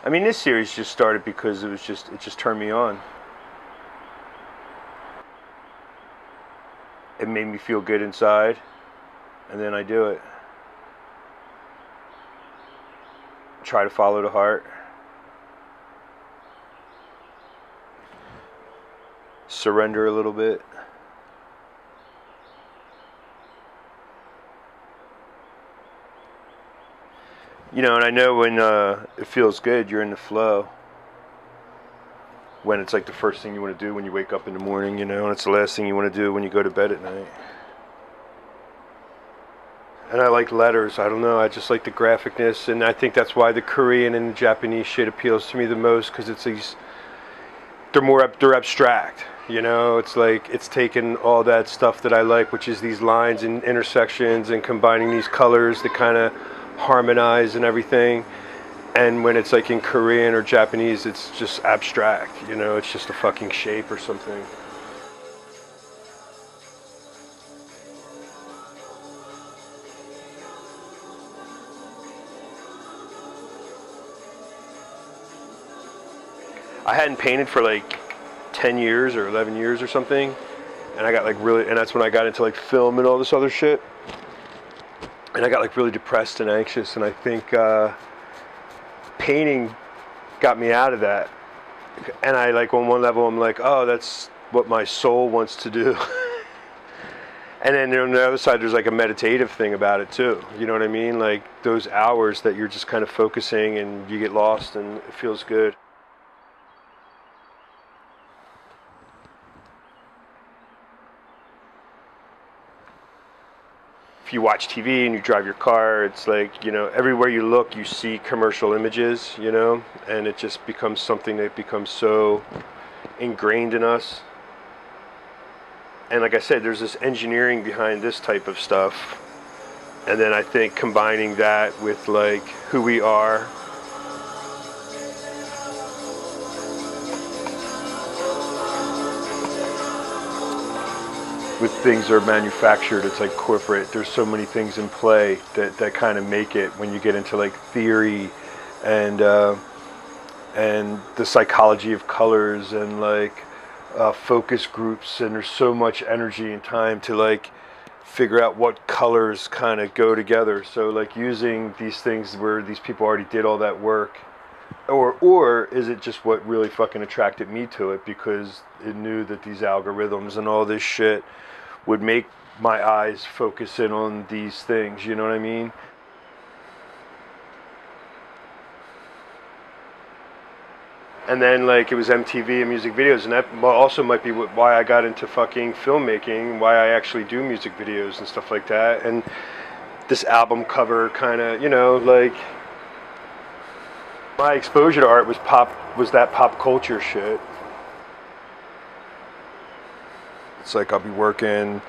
I mean, this series just started because it just turned me on. It made me feel good inside, and then I do it. Try to follow the heart. Surrender a little bit. You know, and I know when it feels good, you're in the flow. When it's like the first thing you want to do when you wake up in the morning, you know, and it's the last thing you want to do when you go to bed at night. And I like letters, I don't know, I just like the graphicness, and I think that's why the Korean and the Japanese shit appeals to me the most, because it's these, they're abstract, you know, it's like, it's taken all that stuff that I like, which is these lines and intersections and combining these colors that kind of harmonize and everything. And when it's like in Korean or Japanese, it's just abstract, you know, it's just a fucking shape or something. I hadn't painted for like 10 years or 11 years or something. And I got like really, and that's when I got into like film and all this other shit. And I got like really depressed and anxious, and I think painting got me out of that. And I like on one level I'm like, oh, that's what my soul wants to do. And then on the other side there's like a meditative thing about it too, you know what I mean? Like those hours that you're just kind of focusing and you get lost and it feels good. If you watch TV and you drive your car, it's like, you know, everywhere you look, you see commercial images, you know, and it just becomes something that becomes so ingrained in us. And like I said, there's this engineering behind this type of stuff. And then I think combining that with like who we are. With things that are manufactured, it's like corporate. There's so many things in play that kind of make it when you get into like theory and the psychology of colors and like focus groups, and there's so much energy and time to like figure out what colors kind of go together. So like using these things where these people already did all that work, or is it just what really fucking attracted me to it because it knew that these algorithms and all this shit would make my eyes focus in on these things, you know what I mean? And then like it was MTV and music videos, and that also might be why I got into fucking filmmaking, why I actually do music videos and stuff like that. And this album cover kind of, you know, like my exposure to art was that pop culture shit. It's like I'll be working,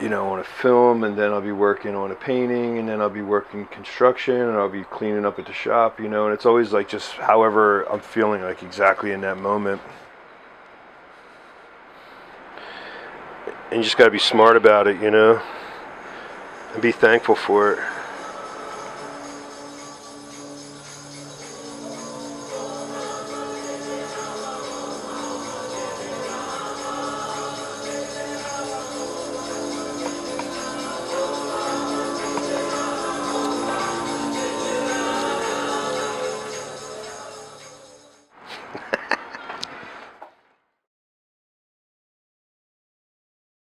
you know, on a film, and then I'll be working on a painting, and then I'll be working construction, and I'll be cleaning up at the shop, you know, and it's always like just however I'm feeling like exactly in that moment. And you just gotta be smart about it, you know, and be thankful for it.